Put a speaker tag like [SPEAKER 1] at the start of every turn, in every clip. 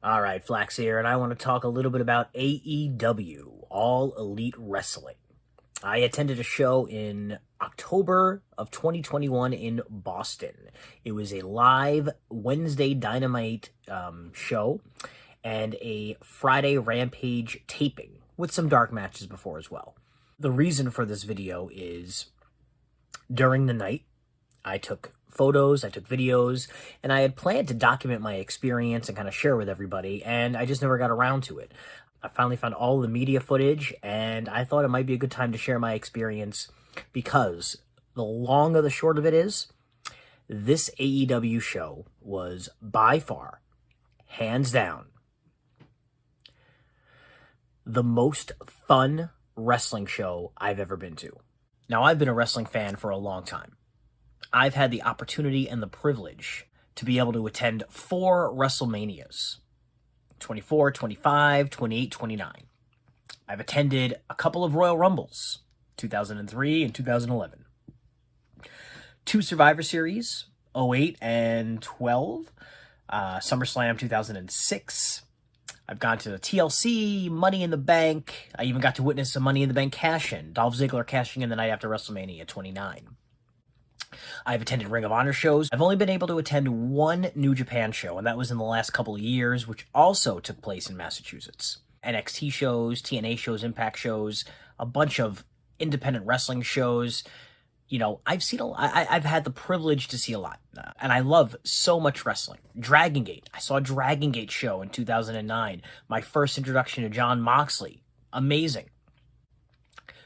[SPEAKER 1] All right, Flax here, and I want to talk a little bit about AEW, All Elite Wrestling. I attended a show in October of 2021 in Boston. It was a live Wednesday Dynamite show and a Friday Rampage taping with some dark matches before as well. The reason for this video is during the night, I took photos, I took videos, and I had planned to document my experience and kind of share with everybody, and I just never got around to it. I finally found all the media footage, and I thought it might be a good time to share my experience because the long or the short of it is, this AEW show was by far, hands down, the most fun wrestling show I've ever been to. Now, I've been a wrestling fan for a long time. I've had the opportunity and the privilege to be able to attend 4 WrestleManias, 24, 25, 28, 29. I've attended a couple of Royal Rumbles, 2003 and 2011. 2 Survivor Series, 08 and 12, SummerSlam 2006. I've gone to the TLC, Money in the Bank. I even got to witness a Money in the Bank cash-in, Dolph Ziggler cashing in the night after WrestleMania 29. I've attended Ring of Honor shows. I've only been able to attend 1 New Japan show, and that was in the last couple of years, which also took place in Massachusetts. NXT shows, TNA shows, Impact shows, a bunch of independent wrestling shows. You know, I've had the privilege to see a lot, and I love so much wrestling. Dragon Gate. I saw a Dragon Gate show in 2009. My first introduction to Jon Moxley. Amazing.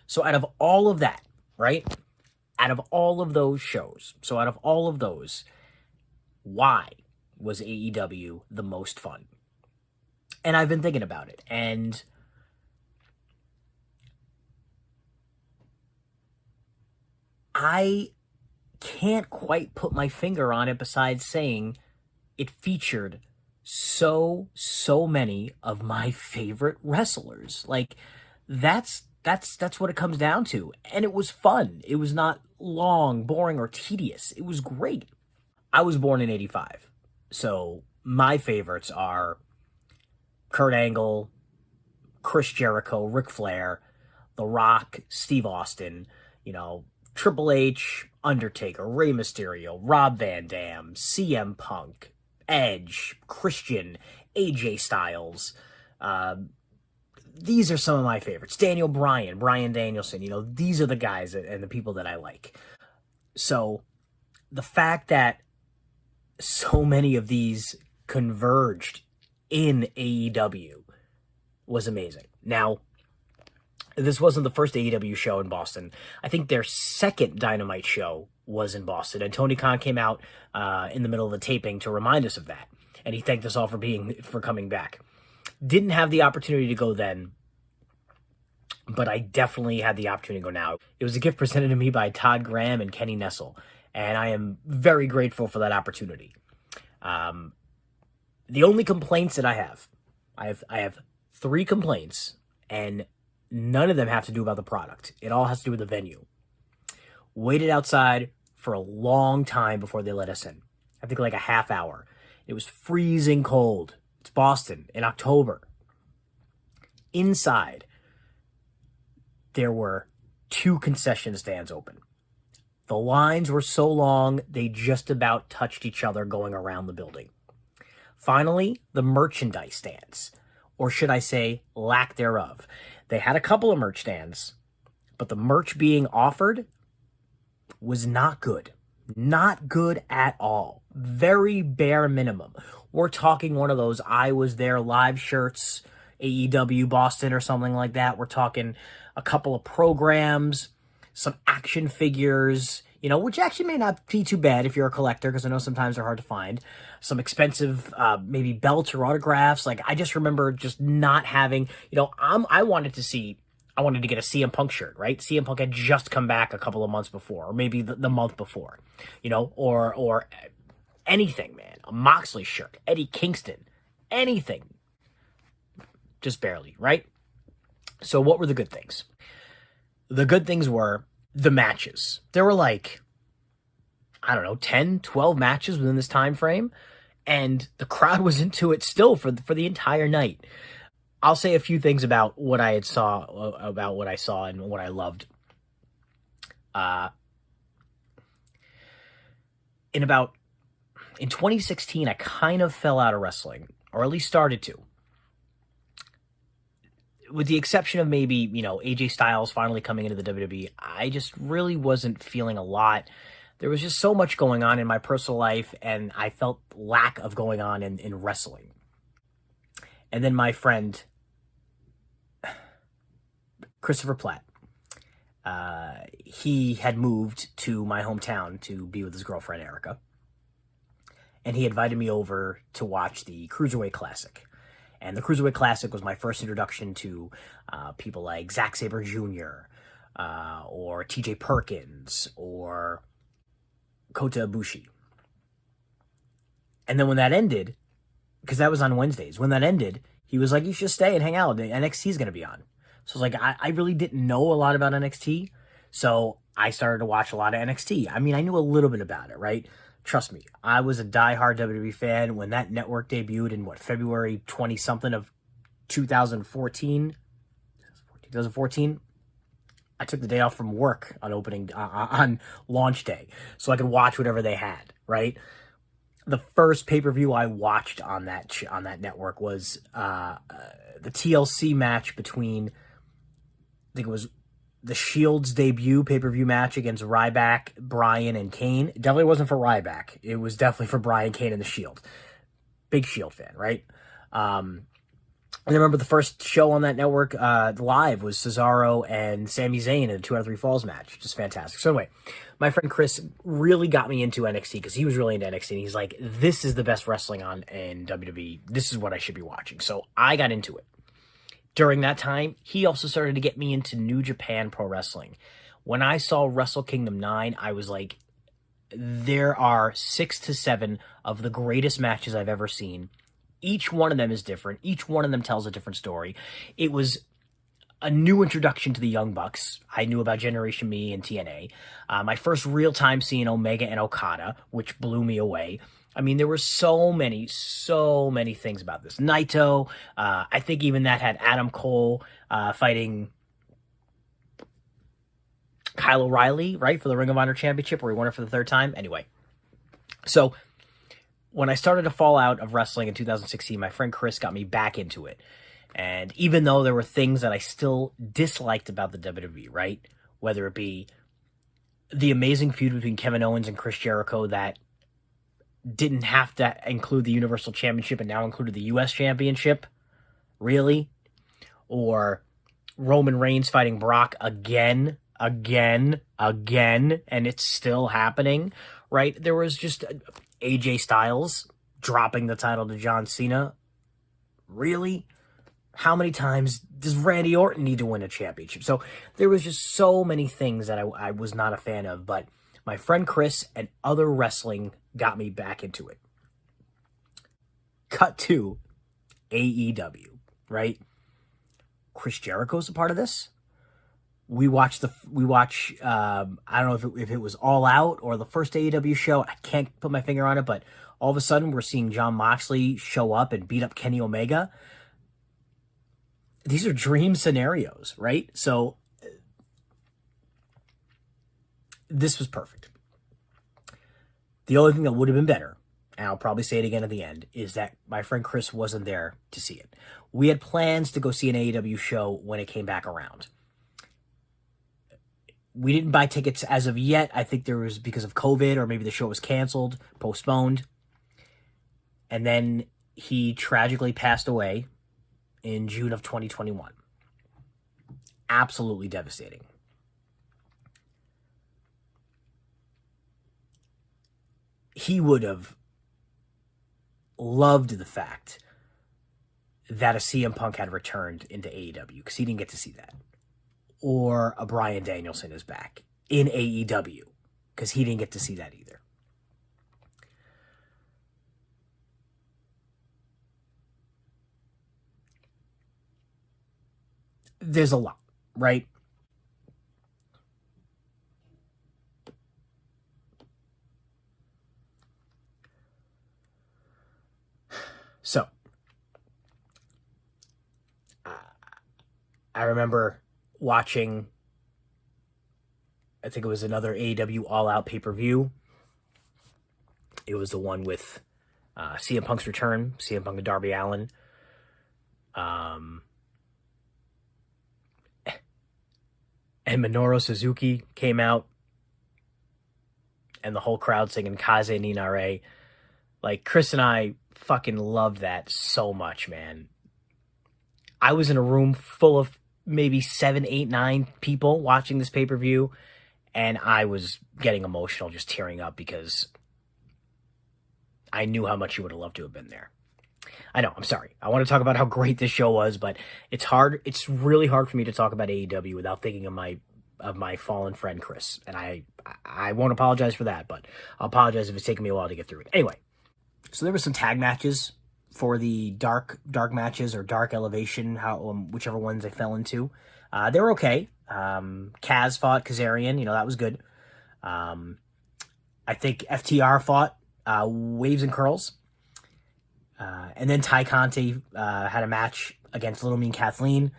[SPEAKER 1] So out of all of that, right? Out of all of those shows, so out of all of those, why was AEW the most fun? And I've been thinking about it, and I can't quite put my finger on it besides saying it featured so many of my favorite wrestlers. Like, that's what it comes down to. And it was fun. It was not long, boring, or tedious. It was great. I was born in 85. So my favorites are Kurt Angle, Chris Jericho, Ric Flair, The Rock, Steve Austin, Triple H, Undertaker, Rey Mysterio, Rob Van Dam, CM Punk, Edge, Christian, AJ Styles. These are some of my favorites. Daniel Bryan, Bryan Danielson, these are the guys and the people that I like. So the fact that so many of these converged in AEW was amazing. Now, this wasn't the first AEW show in Boston. I think their second Dynamite show was in Boston, and Tony Khan came out in the middle of the taping to remind us of that, and he thanked us all for coming back. Didn't have the opportunity to go then, but I definitely had the opportunity to go now. It was a gift presented to me by Todd Graham and Kenny Nessel, and I am very grateful for that opportunity. The only complaints that I have 3 complaints, and none of them have to do about the product. It all has to do with the venue. Waited outside for a long time before they let us in. I think like a half hour. It was freezing cold. It's Boston in October. Inside, there were 2 concession stands open. The lines were so long, they just about touched each other going around the building. Finally, the merchandise stands, or should I say, lack thereof. They had a couple of merch stands, but the merch being offered was not good. Not good at all. Very bare minimum. We're talking one of those I was there live shirts, AEW Boston or something like that. We're talking a couple of programs, some action figures, which actually may not be too bad if you're a collector, because I know sometimes they're hard to find. Some expensive, maybe belts or autographs. Like, I just remember just not having, I wanted to get a CM Punk shirt, right? CM Punk had just come back a couple of months before, or maybe the month before, or anything, man. A Moxley shirt, Eddie Kingston, anything. Just barely, right? So what were the good things? The good things were the matches. There were 10, 12 matches within this time frame, and the crowd was into it still for the entire night. I'll say a few things about what I saw and what I loved. Uh, in 2016, I kind of fell out of wrestling, or at least started to. With the exception of maybe, AJ Styles finally coming into the WWE, I just really wasn't feeling a lot. There was just so much going on in my personal life, and I felt lack of going on in wrestling. And then my friend, Christopher Platt, he had moved to my hometown to be with his girlfriend, Erica. And he invited me over to watch the Cruiserweight Classic. And the Cruiserweight Classic was my first introduction to people like Zack Sabre Jr., or TJ Perkins, or Kota Ibushi. And then when that ended, because that was on Wednesdays, when that ended, he was like, you should stay and hang out. The NXT is going to be on. So I was like, I really didn't know a lot about NXT. So I started to watch a lot of NXT. I mean, I knew a little bit about it, right? Trust me, I was a diehard WWE fan when that network debuted in, February 20-something of 2014? 2014? I took the day off from work on launch day so I could watch whatever they had, right? The first pay-per-view I watched on that network was the TLC match between, I think it was the Shield's debut pay-per-view match against Ryback, Bryan, and Kane. It definitely wasn't for Ryback. It was definitely for Bryan, Kane, and the Shield. Big Shield fan, right? And I remember the first show on that network live was Cesaro and Sami Zayn in a 2 out of 3 falls match. Just fantastic. So anyway, my friend Chris really got me into NXT because he was really into NXT. And he's like, this is the best wrestling in WWE. This is what I should be watching. So I got into it. During that time, he also started to get me into New Japan Pro Wrestling. When I saw Wrestle Kingdom 9, I was like, there are 6 to 7 of the greatest matches I've ever seen. Each one of them is different. Each one of them tells a different story. It was a new introduction to the Young Bucks. I knew about Generation Me and TNA. My first real time seeing Omega and Okada, which blew me away. I mean, there were so many things about this. Naito, I think even that had Adam Cole fighting Kyle O'Reilly, right, for the Ring of Honor Championship, where he won it for the 3rd time. Anyway, so when I started to fall out of wrestling in 2016, my friend Chris got me back into it. And even though there were things that I still disliked about the WWE, right, whether it be the amazing feud between Kevin Owens and Chris Jericho that didn't have to include the Universal Championship and now included the U.S. Championship, really? Or Roman Reigns fighting Brock again, and it's still happening, right? There was just AJ Styles dropping the title to John Cena. Really? How many times does Randy Orton need to win a championship? So there was just so many things that I was not a fan of, but my friend Chris and other wrestling got me back into it. Cut to AEW, right? Chris Jericho's a part of this. We watch, I don't know if it was All Out or the first AEW show. I can't put my finger on it, but all of a sudden we're seeing Jon Moxley show up and beat up Kenny Omega. These are dream scenarios, right? So this was perfect. The only thing that would have been better, and I'll probably say it again at the end, is that my friend Chris wasn't there to see it. We had plans to go see an AEW show when it came back around. We didn't buy tickets as of yet. I think there was because of COVID, or maybe the show was canceled, postponed. And then he tragically passed away in June of 2021. Absolutely devastating. He would have loved the fact that a CM Punk had returned into AEW, because he didn't get to see that. Or a Bryan Danielson is back in AEW, because he didn't get to see that either. There's a lot, right? I remember watching, I think it was another AEW All Out pay-per-view. It was the one with CM Punk's return, CM Punk and Darby Allin. And Minoru Suzuki came out, and the whole crowd singing Kaze Ninare. Like, Chris and I fucking loved that so much, man. I was in a room full of maybe 7, 8, 9 people watching this pay-per-view, and I was getting emotional, just tearing up, because I knew how much you would have loved to have been there. I know, I'm sorry. I want to talk about how great this show was, but it's hard. It's really hard for me to talk about AEW without thinking of my fallen friend Chris, and I won't apologize for that, but I'll apologize if it's taken me a while to get through it. Anyway, so there were some tag matches for the dark matches, or dark elevation, whichever ones I fell into. They were okay. Kaz fought Kazarian, that was good. I think FTR fought Waves and Curls. And then Ty Conti had a match against Little Mean Kathleen.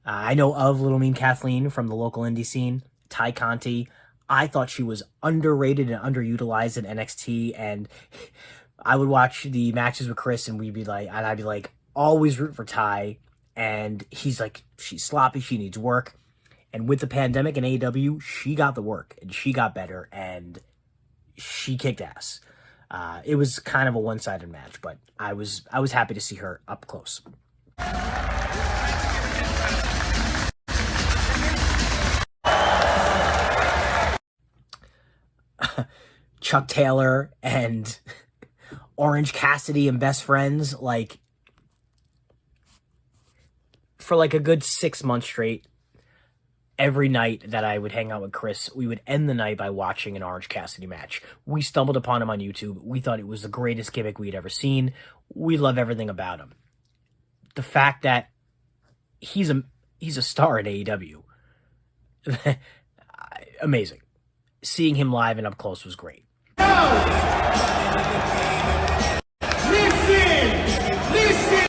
[SPEAKER 1] I know of Little Mean Kathleen from the local indie scene. Ty Conti, I thought she was underrated and underutilized in NXT, and I would watch the matches with Chris, and I'd be like, always root for Ty, and he's like, she's sloppy, she needs work. And with the pandemic in AEW, she got the work, and she got better, and she kicked ass. It was kind of a one-sided match, but I was happy to see her up close. Chuck Taylor and Orange Cassidy and best friends, for a good 6 months straight. Every night that I would hang out with Chris, we would end the night by watching an Orange Cassidy match. We stumbled upon him on YouTube. We thought it was the greatest gimmick we'd ever seen. We love everything about him. The fact that he's a star at AEW, amazing. Seeing him live and up close was great. Listen.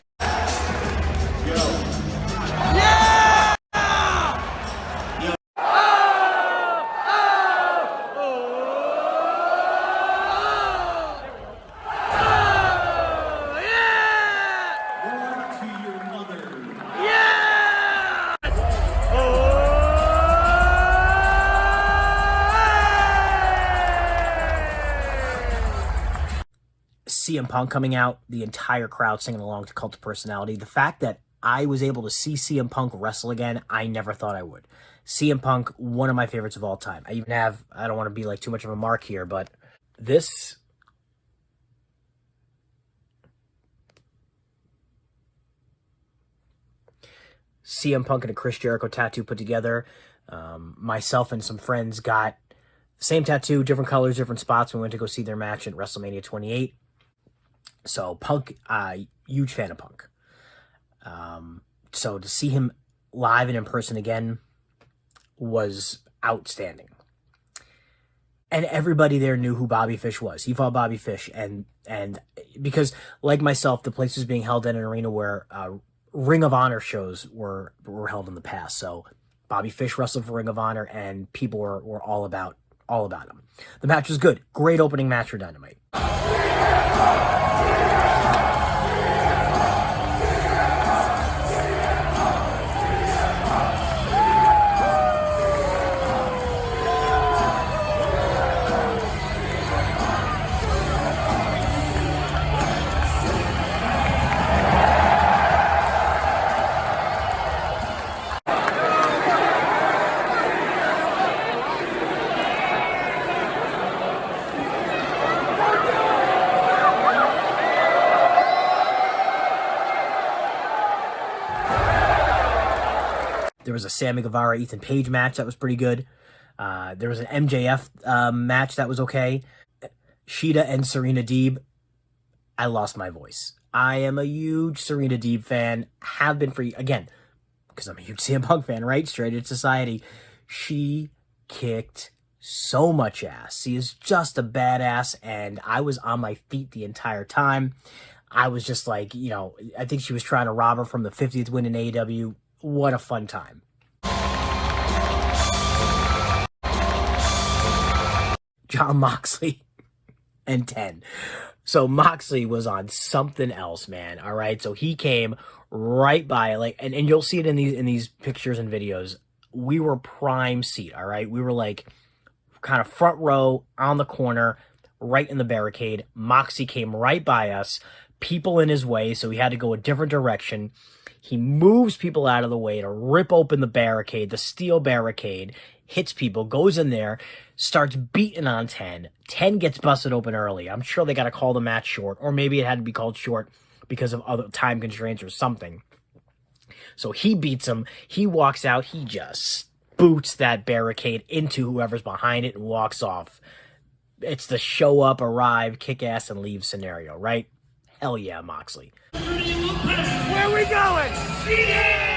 [SPEAKER 1] CM Punk coming out, the entire crowd singing along to Cult of Personality. The fact that I was able to see CM Punk wrestle again, I never thought I would. CM Punk, one of my favorites of all time. I don't want to be too much of a mark here, but this... CM Punk and a Chris Jericho tattoo put together. Myself and some friends got the same tattoo, different colors, different spots. We went to go see their match at WrestleMania 28. So Punk, huge fan of Punk. So to see him live and in person again was outstanding. And everybody there knew who Bobby Fish was. He fought Bobby Fish, and because, like myself, the place was being held in an arena where Ring of Honor shows were held in the past. So Bobby Fish wrestled for Ring of Honor, and people were all about him. The match was good. Great opening match for Dynamite. There was a Sammy Guevara, Ethan Page match that was pretty good. There was an MJF match that was okay. Sheeta and Serena Deeb. I lost my voice. I am a huge Serena Deeb fan. Have been again, because I'm a huge CM Punk fan, right? Straight Edge Society. She kicked so much ass. She is just a badass, and I was on my feet the entire time. I was just I think she was trying to rob her from the 50th win in AEW. What a fun time. John Moxley and 10. So Moxley was on something else, man. All right. So he came right by, like, and you'll see it in these pictures and videos. We were prime seat. All right. We were like kind of front row on the corner, right in the barricade. Moxie came right by us, people in his way, so he had to go a different direction. He moves people out of the way to rip open the barricade, the steel barricade, hits people, goes in there, starts beating on 10. 10 gets busted open early. I'm sure they got to call the match short, or maybe it had to be called short because of other time constraints or something. So he beats him. He walks out. He just boots that barricade into whoever's behind it and walks off. It's the show up, arrive, kick ass, and leave scenario, right? Hell yeah, Moxley.
[SPEAKER 2] Where are we going? Yeah!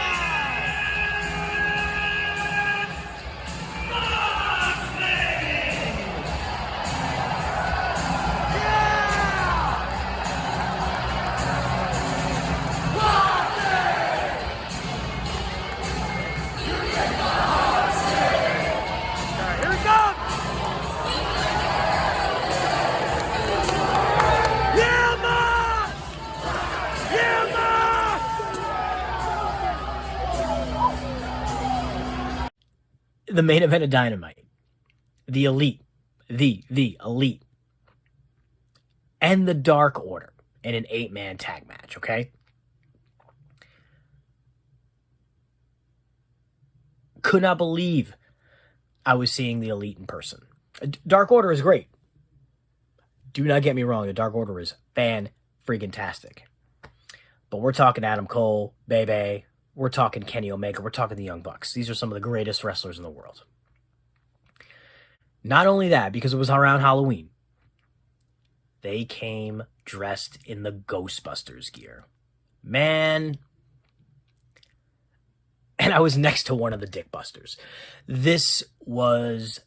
[SPEAKER 1] The main event of Dynamite, the Elite, the Elite, and the Dark Order in an 8-man tag match, okay? Could not believe I was seeing the Elite in person. Dark Order is great. Do not get me wrong, the Dark Order is fan-freaking-tastic. But we're talking Adam Cole, Bebe, we're talking Kenny Omega, we're talking the Young Bucks. These are some of the greatest wrestlers in the world. Not only that, because it was around Halloween, they came dressed in the Ghostbusters gear. Man. And I was next to one of the Dickbusters. This was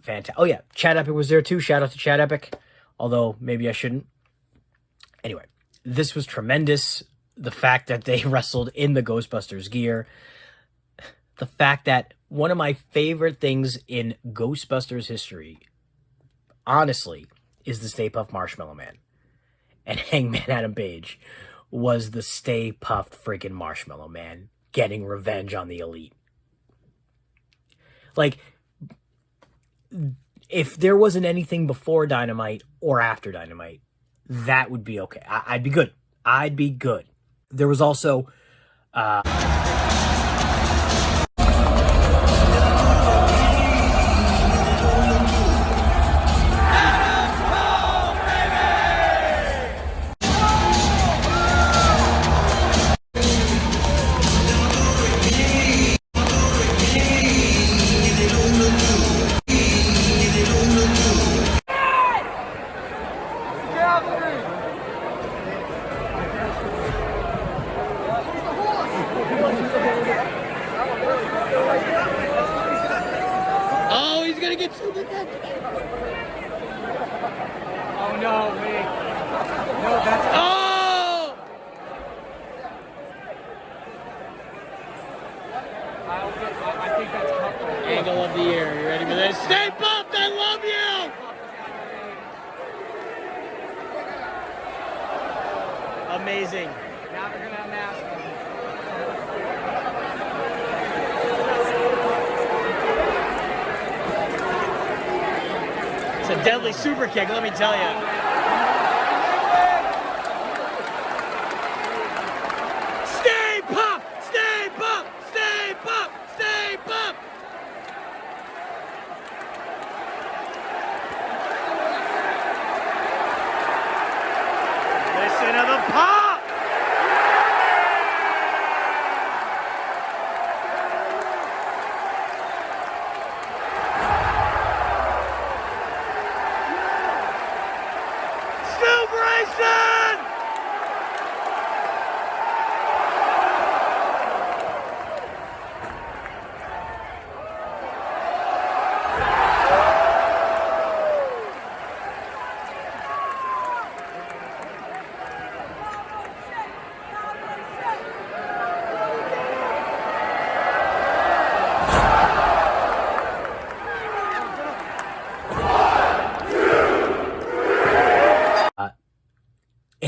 [SPEAKER 1] fantastic. Oh yeah, Chad Epic was there too. Shout out to Chad Epic. Although, maybe I shouldn't. Anyway, this was tremendous. The fact that they wrestled in the Ghostbusters gear. The fact that one of my favorite things in Ghostbusters history, honestly, is the Stay Puft Marshmallow Man. And Hangman Adam Page was the Stay Puft freaking Marshmallow Man getting revenge on the Elite. Like, if there wasn't anything before Dynamite or after Dynamite, that would be okay. I'd be good. I'd be good. There was also...
[SPEAKER 2] Oh, he's gonna get sued again. Oh no, wait. No, that's oh! I think that's angle of the year. You ready for this? Stay pumped! I love you! Amazing. Now they're gonna have masks. It's a deadly super kick, let me tell you. Stay pumped! Stay pumped! Stay pumped! Stay pumped! Listen to the pop! Celebration!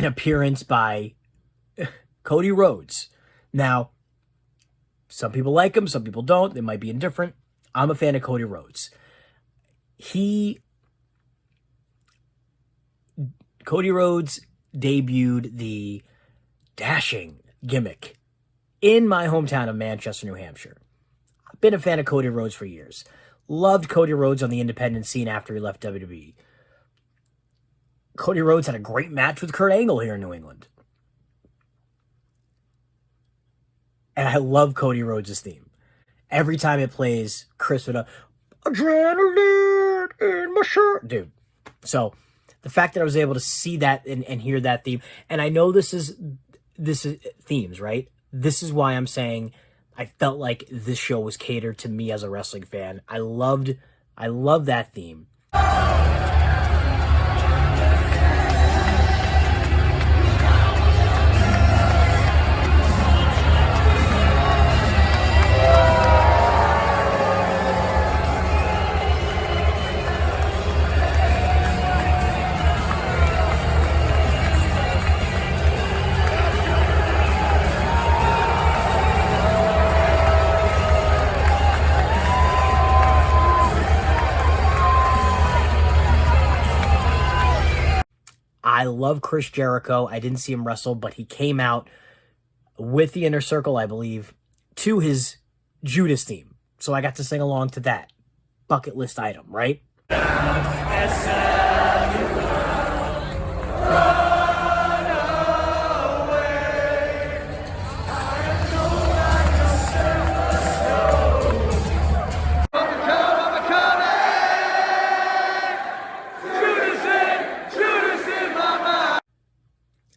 [SPEAKER 1] an appearance by Cody Rhodes. Now, some people like him, some people don't. They might be indifferent. I'm a fan of Cody Rhodes. Cody Rhodes debuted the dashing gimmick in my hometown of Manchester, New Hampshire. I've been a fan of Cody Rhodes for years. Loved Cody Rhodes on the independent scene after he left WWE. Cody Rhodes had a great match with Kurt Angle here in New England. And I love Cody Rhodes' theme. Every time it plays, Chris would adrenaline in my shirt. Dude. So the fact that I was able to see that and hear that theme, and I know this is themes, right? This is why I'm saying I felt like this show was catered to me as a wrestling fan. I love that theme. I love Chris Jericho. I didn't see him wrestle, but he came out with the Inner Circle, I believe, to his Judas theme. So I got to sing along to that. Bucket list item, right?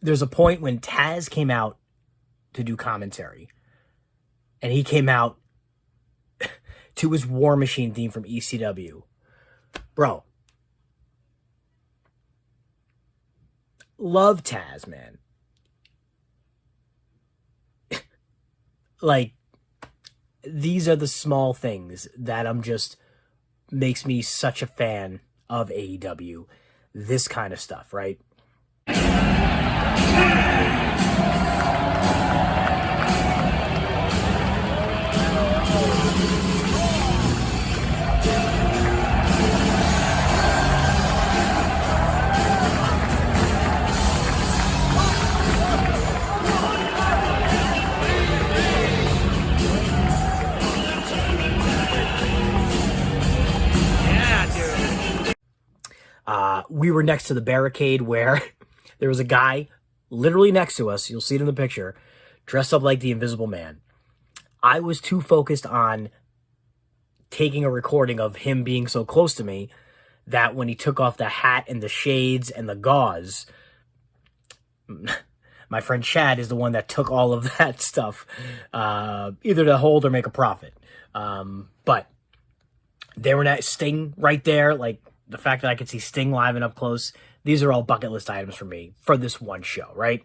[SPEAKER 1] There's a point when Taz came out to do commentary, and he came out to his War Machine theme from ECW. Bro. Love Taz, man. Like, these are the small things that makes me such a fan of AEW. This kind of stuff, right? We were next to the barricade where there was a guy literally next to us, you'll see it in the picture, dressed up like the Invisible Man. I was too focused on taking a recording of him being so close to me that when he took off the hat and the shades and the gauze, my friend Chad is the one that took all of that stuff, either to hold or make a profit. But they were at Sting right there, like the fact that I could see Sting live and up close. These are all bucket list items for me for this one show, right?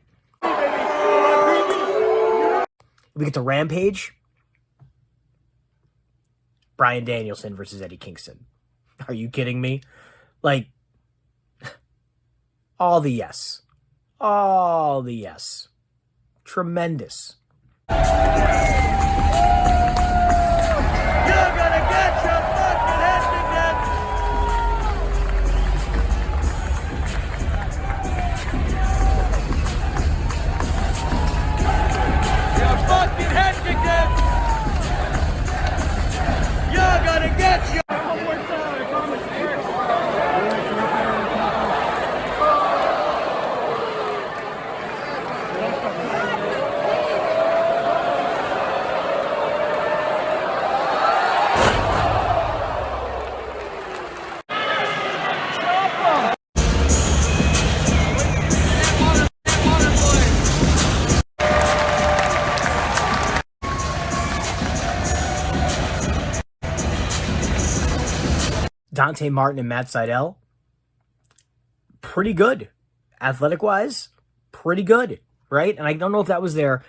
[SPEAKER 1] We get to Rampage. Bryan Danielson versus Eddie Kingston. Are you kidding me? Like, all the yes. All the yes. Tremendous.
[SPEAKER 2] You're gonna get your fucking head together. Your fucking head together. You're gonna get your.
[SPEAKER 1] Dante Martin and Matt Sydal, pretty good. Athletic-wise, pretty good, right? And I don't know if that was their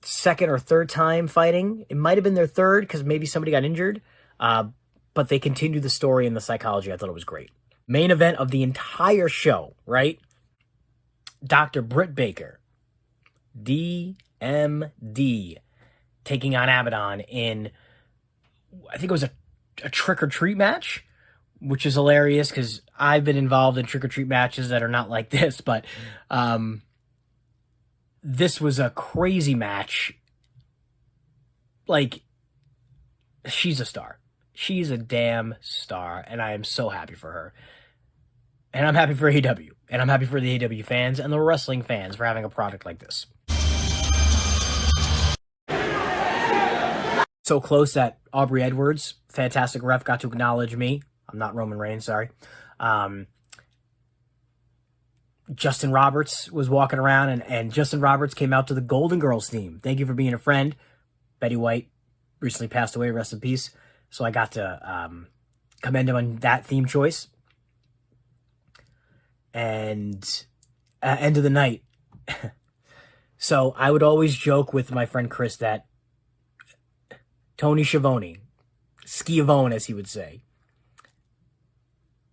[SPEAKER 1] second or third time fighting. It might have been their third because maybe somebody got injured. But they continued the story and the psychology. I thought it was great. Main event of the entire show, right? Dr. Britt Baker, DMD, taking on Abaddon in, I think it was a trick-or-treat match, which is hilarious because I've been involved in trick-or-treat matches that are not like this, but this was a crazy match. Like, she's a star. She's a damn star, and I am so happy for her. And I'm happy for AEW, and I'm happy for the AEW fans and the wrestling fans for having a product like this. So close that Aubrey Edwards, fantastic ref, got to acknowledge me. I'm not Roman Reigns, sorry. Justin Roberts was walking around, and Justin Roberts came out to the Golden Girls theme. Thank you for being a friend. Betty White recently passed away, rest in peace. So I got to commend him on that theme choice. And end of the night. So I would always joke with my friend Chris that Tony Schiavone, Schiavone as he would say,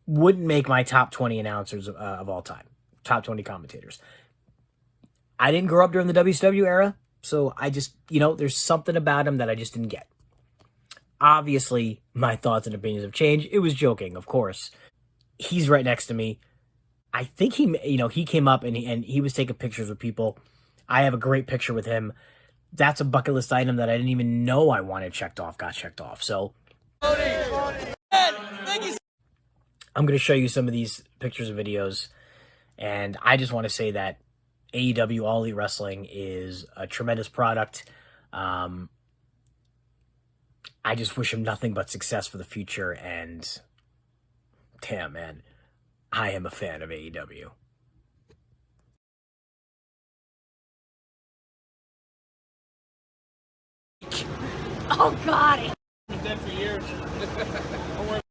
[SPEAKER 1] wouldn't make my top 20 announcers of all time. Top 20 commentators. I didn't grow up during the WCW era, so I just, there's something about him that I just didn't get. Obviously, my thoughts and opinions have changed. It was joking, of course. He's right next to me. I think he came up and he was taking pictures with people. I have a great picture with him. That's a bucket list item that I didn't even know I wanted checked off, got checked off. So I'm going to show you some of these pictures and videos. And I just want to say that AEW All Elite Wrestling is a tremendous product. I just wish him nothing but success for the future. And damn, man, I am a fan of AEW.
[SPEAKER 3] Oh, God.
[SPEAKER 2] Been dead for years. Don't worry.